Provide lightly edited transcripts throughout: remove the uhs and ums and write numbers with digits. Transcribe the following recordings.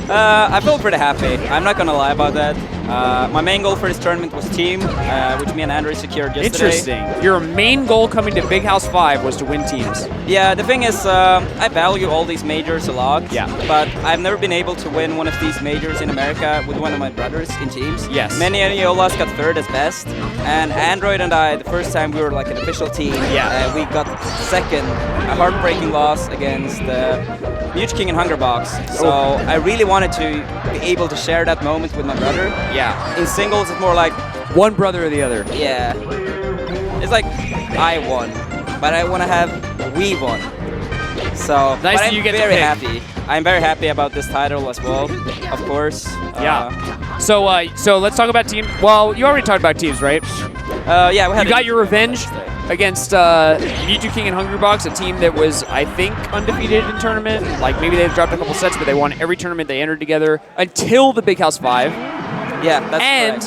I feel pretty happy. I'm not gonna lie about that. My main goal for this tournament was team, which me and Andrew secured yesterday. Interesting. Your main goal coming to Big House 5 was to win teams. Yeah, the thing is, I value all these majors a lot. Yeah. But I've never been able to win one of these majors in America with one of my brothers in teams. Yes. Many Aniolas got third as best, and Android and I, the first time we were like an official team, we got second, a heartbreaking loss against VGBootCamp and Hungerbox. So I really wanted to be able to share that moment with my brother. Yeah. In singles, it's more like one brother or the other. Yeah. It's like I won, but I want to have we won. So Nice but that I'm you get to very pick. happy. I'm very happy about this title as well, of course. Yeah. So let's talk about team. Well, you already talked about teams, right? Yeah. We had You got your revenge against VGBootCamp and Hungerbox, a team that was, I think, undefeated in tournament. Like maybe they've dropped a couple sets, but they won every tournament they entered together until the Big House 5. Yeah, that's and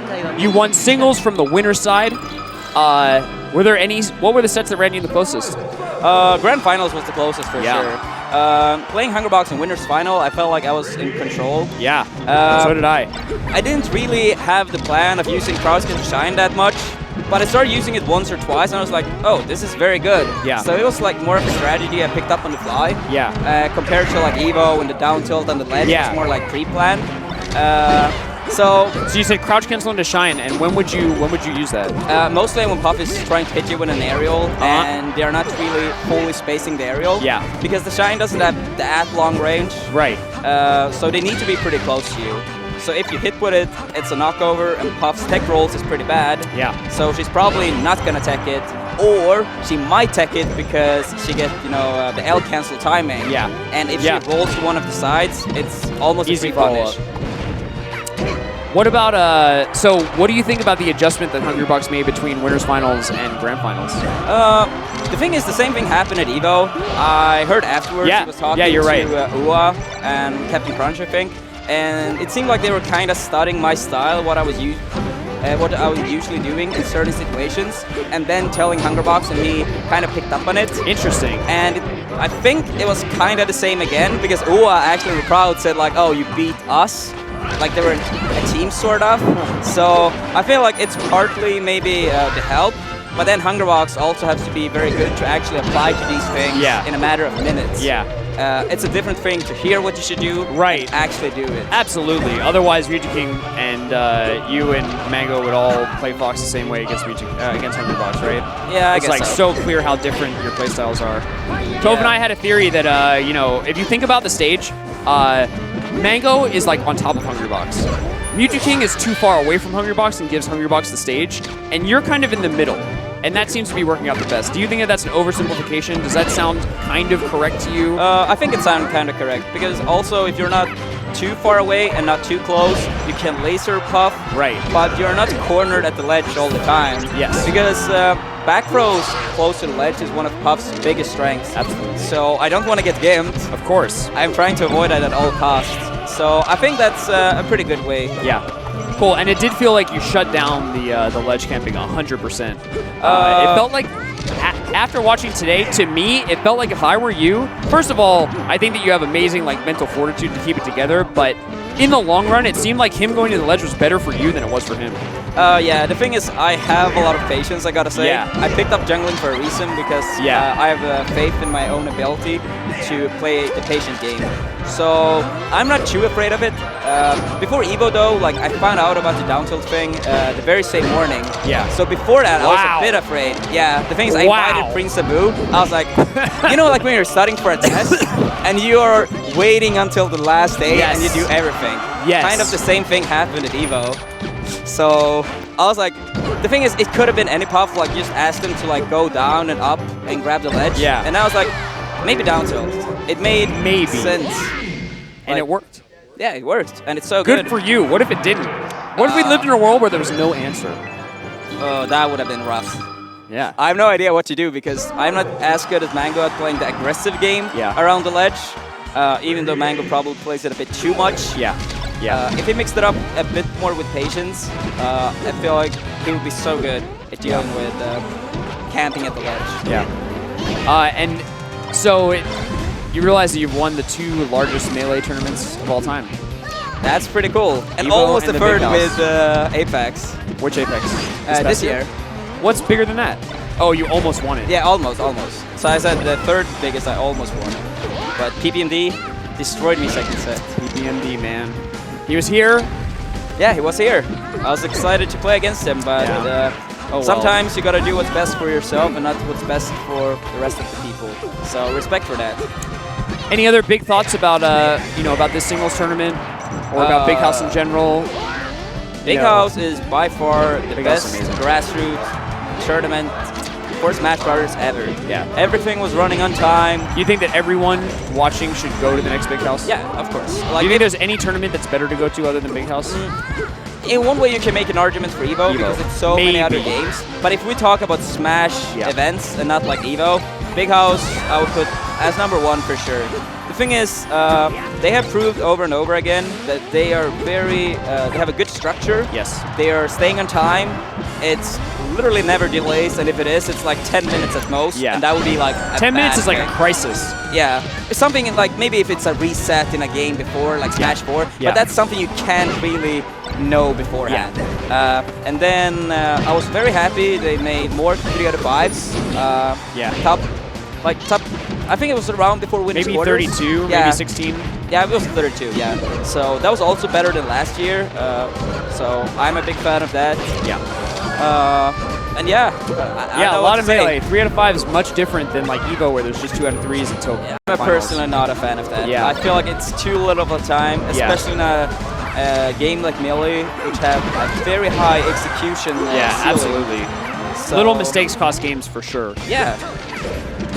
correct. You won singles from the winner's side. Were there any? What were the sets that ran you the closest? Grand Finals was the closest for sure. Playing Hungerbox in Winners Final, I felt like I was in control. Yeah, so did I. I didn't really have the plan of using Crowdskin to shine that much, but I started using it once or twice, and I was like, oh, this is very good. Yeah. So it was like more of a strategy I picked up on the fly. Yeah. Compared to like Evo and the down tilt and the ledge, Yeah. it's more like pre-planned. So you said crouch cancel into shine, and when would you use that? mostly when Puff is trying to hit you with an aerial, and they're not really fully spacing the aerial. Yeah. Because the shine doesn't have that long range. Right. So they need to be pretty close to you. So if you hit with it, it's a knockover, and Puff's tech rolls is pretty bad. Yeah. So she's probably not gonna tech it, or she might tech it because she gets, the L cancel timing. Yeah. And if Yeah. she rolls to one of the sides, it's almost Easy a free follow-up. punish. What about so what do you think about the adjustment that Hungerbox made between Winners Finals and Grand Finals? The thing is, the same thing happened at Evo. I heard afterwards he was talking you're to right. Ua and Captain Crunch, I think, and it seemed like they were kind of studying my style, what I was usually doing in certain situations, and then telling Hungerbox, and he kind of picked up on it. Interesting. And I think it was kind of the same again, because Ua actually in the crowd said like, oh, you beat us. Like they were a team, sort of. So I feel like it's partly maybe the help, but then Hungerbox also has to be very good to actually apply to these things in a matter of minutes. Yeah. It's a different thing to hear what you should do, right? And actually do it. Absolutely. Otherwise, VGBootCamp and you and Mango would all play Fox the same way against Hungerbox, right? Yeah, I it's guess like so clear how different your playstyles are. Tove and I had a theory that if you think about the stage, Mango is like on top of Hungerbox. VGBootCamp is too far away from Hungerbox and gives Hungerbox the stage, and you're kind of in the middle. And that seems to be working out the best. Do you think that that's an oversimplification? Does that sound kind of correct to you? I think it sounds kind of correct, because also if you're not too far away and not too close, you can laser Puff. Right. But you're not cornered at the ledge all the time. Yes. Because back throws close to the ledge is one of Puff's biggest strengths. Absolutely. So I don't want to get gimped. Of course. I'm trying to avoid that at all costs. So I think that's a pretty good way. Yeah. Cool, and it did feel like you shut down the ledge camping 100%. It felt like, after watching today, to me, it felt like if I were you, first of all, I think that you have amazing mental fortitude to keep it together, but in the long run, it seemed like him going to the ledge was better for you than it was for him. Yeah, the thing is, I have a lot of patience, I gotta say. Yeah. I picked up jungling for a reason, because I have faith in my own ability to play the patient game. So I'm not too afraid of it. Before Evo though, I found out about the down tilt thing the very same morning. Yeah. So before that, I was a bit afraid. Yeah, the thing is, I invited Prince Abu. I was like, like when you're studying for a test, and you're waiting until the last day, and you do everything. Yes. Kind of the same thing happened at Evo. So I was like, the thing is, it could have been any Puff, just ask them to go down and up and grab the ledge. Yeah. And I was like, maybe down tilt. It made sense. And it worked. Yeah, it worked, and it's so good for you. What if it didn't? What if we lived in a world where there was no answer? Oh, that would have been rough. Yeah. I have no idea what to do, because I'm not as good as Mango at playing the aggressive game around the ledge, even though Mango probably plays it a bit too much. Yeah. Yeah. If he mixed it up a bit more with patience, I feel like he would be so good at dealing with camping at the ledge. Yeah. And so, you realize that you've won the 2 largest Melee tournaments of all time. That's pretty cool. And Evo almost and the the third Big with House. Apex. Which Apex? This year. What's bigger than that? Oh, you almost won it. Yeah, almost. So I said the third biggest, I almost won. But PPMD destroyed me second set. PPMD, man. He was here. Yeah, he was here. I was excited to play against him, but sometimes you gotta do what's best for yourself and not what's best for the rest of the people. So respect for that. Any other big thoughts about about this singles tournament or about Big House in general? Big House is by far the Big House best is amazing. grassroots tournament for Smash Brothers ever. Yeah. Everything was running on time. Do you think that everyone watching should go to the next Big House? Yeah, of course. Do you think there's any tournament that's better to go to other than Big House? In one way, you can make an argument for Evo because it's so many other games. But if we talk about Smash events and not like Evo, Big House I would put as #1 for sure. The thing is, they have proved over and over again that they are they have a good structure. Yes. They are staying on time. It's literally never delays, and if it is, it's like 10 minutes at most. Yeah. And that would be like 10 minutes is like a thing. crisis. Yeah, it's something like maybe if it's a reset in a game before, like Smash 4, Yeah. but that's something you can't really know beforehand. And then I was very happy they made more 3 out of 5s. Top, I think it was around before winning Maybe quarters. 32, Yeah. maybe 16. Yeah, it was 32, yeah. So that was also better than last year. So I'm a big fan of that. Yeah. And yeah, I Yeah, know a what lot to of say. Melee. 3 out of 5 is much different than like Evo where there's just 2 out of 3s until I'm finals. personally not a fan of that. Yeah. I feel like it's too little of a time, especially in a game like Melee, which have a very high execution Yeah, ceiling. absolutely. So, Little mistakes cost games for sure. Yeah,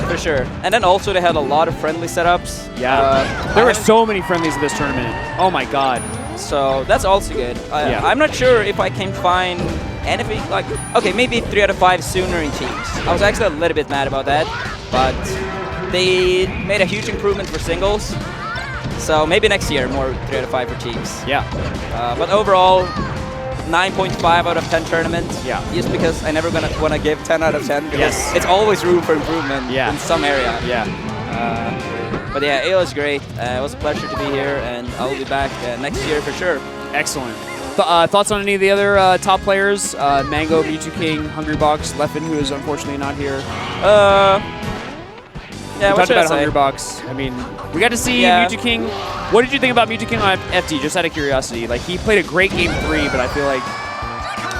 for sure. And then also they had a lot of friendly setups. Yeah. There were so many friendlies in this tournament. Oh my god. So that's also good. I'm not sure if I can find anything like, okay, maybe 3 out of 5 sooner in teams. I was actually a little bit mad about that, but they made a huge improvement for singles. So maybe next year more 3 out of 5 for teams. Yeah. But overall, 9.5 out of 10 tournaments. Yeah. Just because I never want to give 10 out of 10 because Yes. it's always room for improvement Yeah. in some area. Yeah. But yeah, it was great. It was a pleasure to be here, and I'll be back next year for sure. Excellent. Thoughts on any of the other top players? Mango, Mewtwo Hungry Box, Leffen, who is unfortunately not here. Yeah, We what talked should I about say? Hungry Box. I mean, we got to see Mewtwo. What did you think about Mewtwo on FD, just out of curiosity? Like, he played a great game 3, but I feel like...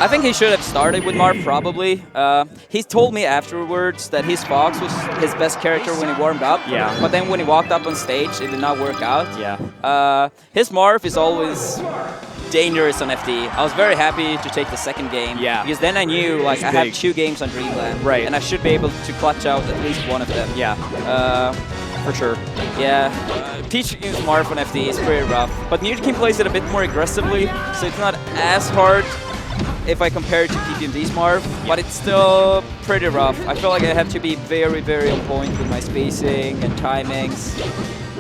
I think he should have started with Marth, probably. He told me afterwards that his Fox was his best character when he warmed up. Yeah. But then when he walked up on stage, it did not work out. Yeah. His Marth is always dangerous on FD. I was very happy to take the second game. Yeah. Because then I knew, like, I big. have 2 games on Dreamland. Right. And I should be able to clutch out at least one of them. Yeah. For sure. Yeah, Peach against Marth on FD is pretty rough, but Mewtwo plays it a bit more aggressively, so it's not as hard if I compare it to PPMD's Marth, but it's still pretty rough. I feel like I have to be very, very on point with my spacing and timings,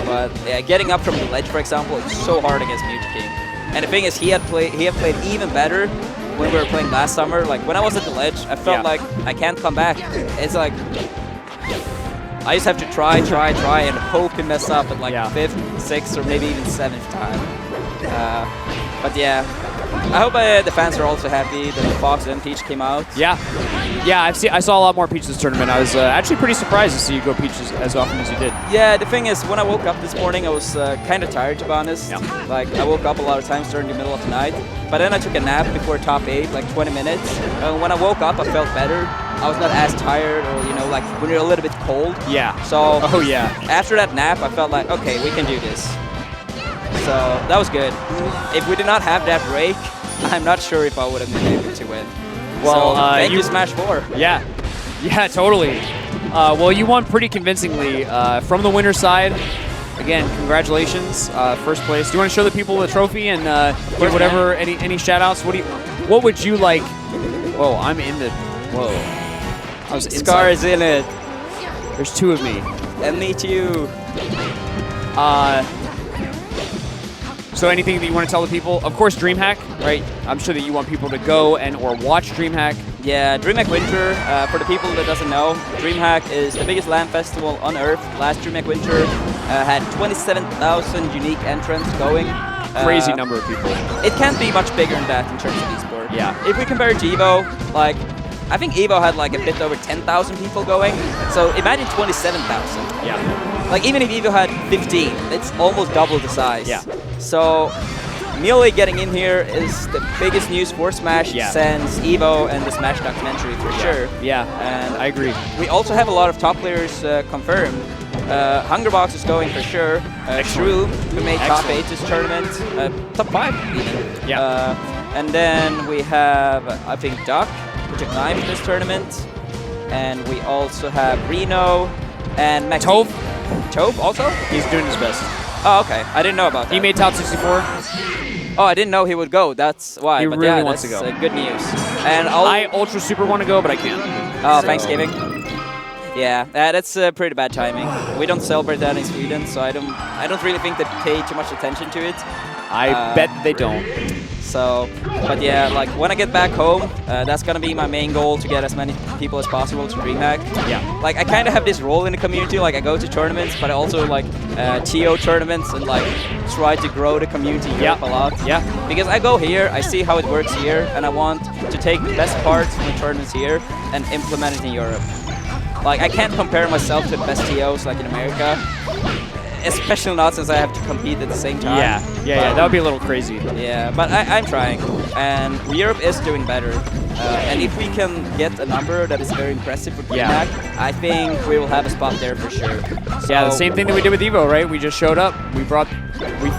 but yeah, getting up from the ledge, for example, is so hard against Mewtwo. And the thing is, he had played even better when we were playing last summer. Like, when I was at the ledge, I felt like I can't come back. It's like... I just have to try, and hope to mess up at like 5th, 6th, or maybe even 7th time. But yeah, I hope the fans are also happy that Fox and Peach came out. Yeah. Yeah, I saw a lot more Peach this tournament. I was actually pretty surprised to see you go Peach as often as you did. Yeah, the thing is, when I woke up this morning, I was kind of tired, to be honest. Yeah. Like, I woke up a lot of times during the middle of the night, but then I took a nap before top 8, like 20 minutes. When I woke up, I felt better. I was not as tired, or, you know, like when you're a little bit cold. Yeah. So, oh yeah. After that nap, I felt like, okay, we can do this. So that was good. If we did not have that break, I'm not sure if I would have been able to win. Well, so, thank you, Smash 4. Yeah. Yeah, totally. Well, you won pretty convincingly from the winner's side. Again, congratulations, first place. Do you want to show the people the trophy and give whatever any shout-outs? What would you like? Whoa, I'm in the. Whoa. I was Scar is in it. There's 2 of me. And me too. So anything that you want to tell the people? Of course, DreamHack, right? I'm sure that you want people to go or watch DreamHack. Yeah, DreamHack Winter, for the people that doesn't know, DreamHack is the biggest LAN festival on Earth. Last DreamHack Winter, had 27,000 unique entrants going. Crazy number of people. It can't be much bigger than that in terms of esports. Yeah. If we compare it to EVO, like, I think EVO had like a bit over 10,000 people going. So imagine 27,000. Yeah. Like, even if EVO had 15, it's almost double the size. Yeah. So Melee getting in here is the biggest news for Smash since EVO and the Smash documentary for sure. Yeah, and I agree. We also have a lot of top players confirmed. Hungerbox is going for sure. Shroom, who made top 8 this tournament. Top 5 even. Yeah. And then we have, I think, Duck, who took 9th this tournament. And we also have Reno and Max. Tove. Tove also? He's doing his best. Oh, okay. I didn't know about that. He made top 64. Oh, I didn't know he would go. That's why. He but really yeah, wants to go. Good news. And I ultra super want to go, but I can't. Oh, so. Thanksgiving. Yeah, that's pretty bad timing. We don't celebrate that in Sweden, so I don't really think they pay too much attention to it. I bet they don't. So, but yeah, like when I get back home, that's gonna be my main goal, to get as many people as possible to DreamHack. Yeah. Like I kind of have this role in the community. Like I go to tournaments, but I also like TO tournaments and like try to grow the community in Europe a lot. Yeah. Because I go here, I see how it works here, and I want to take the best parts from the tournaments here and implement it in Europe. Like I can't compare myself to the best TOs like in America. Especially not since I have to compete at the same time. Yeah, that would be a little crazy. Yeah, but I'm trying, and Europe is doing better. And if we can get a number that is very impressive for DreamHack, I think we will have a spot there for sure. So, yeah, the same thing that we did with EVO, right? We just showed up, we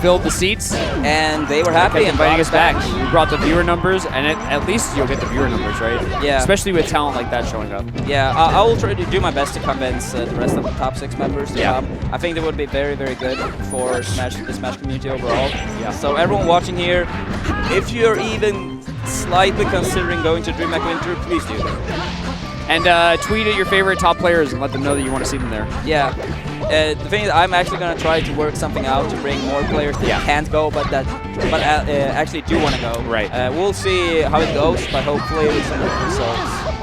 filled the seats, and they were happy and inviting us back. We brought the viewer numbers, and at least you'll get the viewer numbers, right? Yeah. Especially with talent like that showing up. Yeah, I will try to do my best to convince the rest of the top 6 members to come. I think they would be very, very good for the Smash community overall. Yeah. So everyone watching here, if you're even slightly considering going to DreamHack Winter, please do. And tweet at your favorite top players and let them know that you want to see them there. Yeah. The thing is, I'm actually going to try to work something out to bring more players that can't go, but actually do want to go. Right. We'll see how it goes, but hopefully with some good results.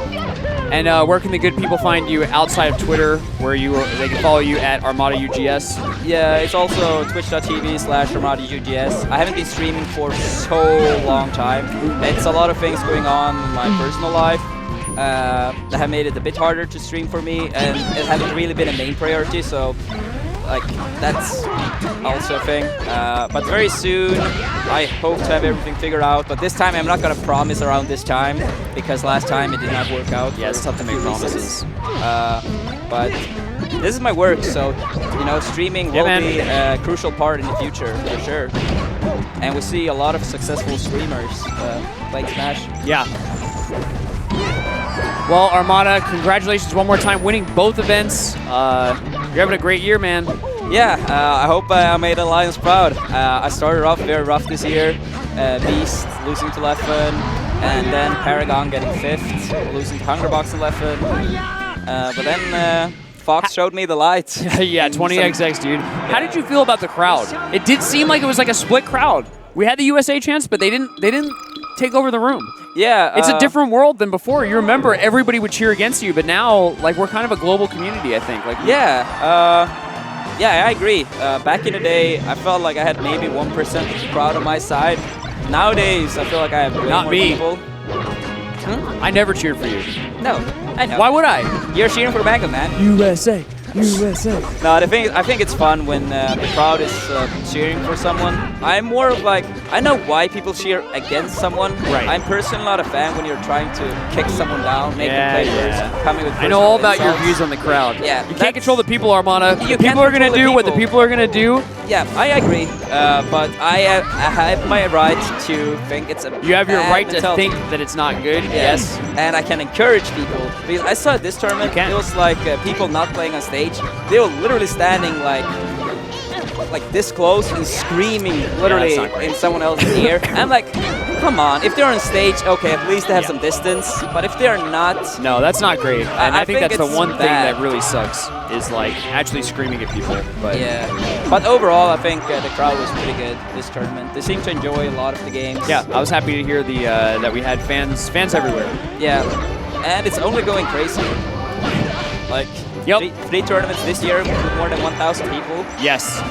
And where can the good people find you outside of Twitter, where they can follow you at Armada UGS? Yeah, it's also twitch.tv/Armada UGS. I haven't been streaming for so long time. It's a lot of things going on in my personal life that have made it a bit harder to stream for me, and it hasn't really been a main priority, so like that's also a thing. But very soon, I hope to have everything figured out. But this time, I'm not gonna promise around this time, because last time it did not work out. Yeah, it's tough to make promises. But this is my work, so you know, streaming will be a crucial part in the future for sure. And we see a lot of successful streamers playing Smash. Yeah. Well, Armada, congratulations one more time, winning both events. You're having a great year, man. Yeah, I hope I made Alliance proud. I started off very rough this year. Beast losing to Leffen, and then Paragon getting 5th, losing to Hungerbox and Leffen. But then Fox showed me the light. Yeah, 20XX, dude. How did you feel about the crowd? It did seem like it was like a split crowd. We had the USA chance, but they didn't take over the room. Yeah, it's a different world than before. You remember everybody would cheer against you, but now like we're kind of a global community, I think. Like yeah, I agree. Back in the day, I felt like I had maybe 1% of the crowd on my side. Nowadays, I feel like I have way more people. I never cheered for you. No, I know. Why would I? You're cheering for Mango, man. USA. USA. No, I think it's fun when the crowd is cheering for someone. I'm more of like, I know why people cheer against someone. Right. I'm personally not a fan when you're trying to kick someone down, make them play first, coming with I know all about insults. your views on the crowd. Yeah. You can't control the people, Armada. You people are going to do what the people are going to do. Yeah, I agree. But I have my right to think it's a You have your right mentality. to think that it's not good. Yes. And I can encourage people. Because I saw this tournament, it was like people not playing on stage. They were literally standing like this close and screaming literally in someone else's ear. I'm like, come on, if they're on stage, okay, at least they have some distance. But if they're not... No, that's not great. And I think that's the one thing bad. that really sucks, is like actually screaming at people. But yeah. But overall, I think the crowd was pretty good this tournament. They seemed to enjoy a lot of the games. Yeah, I was happy to hear that we had fans everywhere. Yeah, and it's only going crazy. Like, Yep. Three tournaments this year with more than 1,000 people. Yes.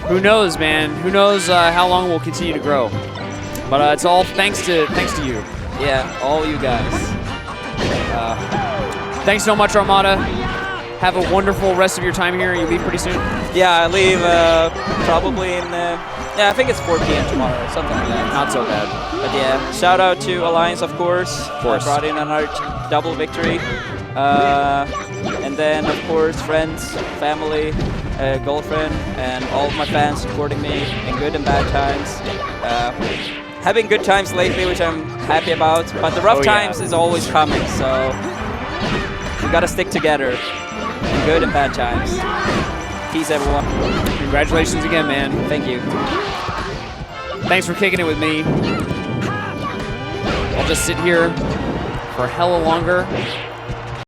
Who knows, man? Who knows how long we'll continue to grow? But it's all thanks to you. Yeah, all you guys. Thanks so much, Armada. Have a wonderful rest of your time here. You leave pretty soon? Yeah, I leave probably in, yeah, I think it's 4 p.m. tomorrow, something like that. Not so bad. But yeah, shout out to Alliance, of course. Brought in another double victory. And then, of course, friends, family, girlfriend, and all of my fans supporting me in good and bad times. Having good times lately, which I'm happy about, but the rough times is always coming, so we gotta stick together in good and bad times. Peace, everyone. Congratulations again, man. Thank you. Thanks for kicking it with me. I'll just sit here for hella longer.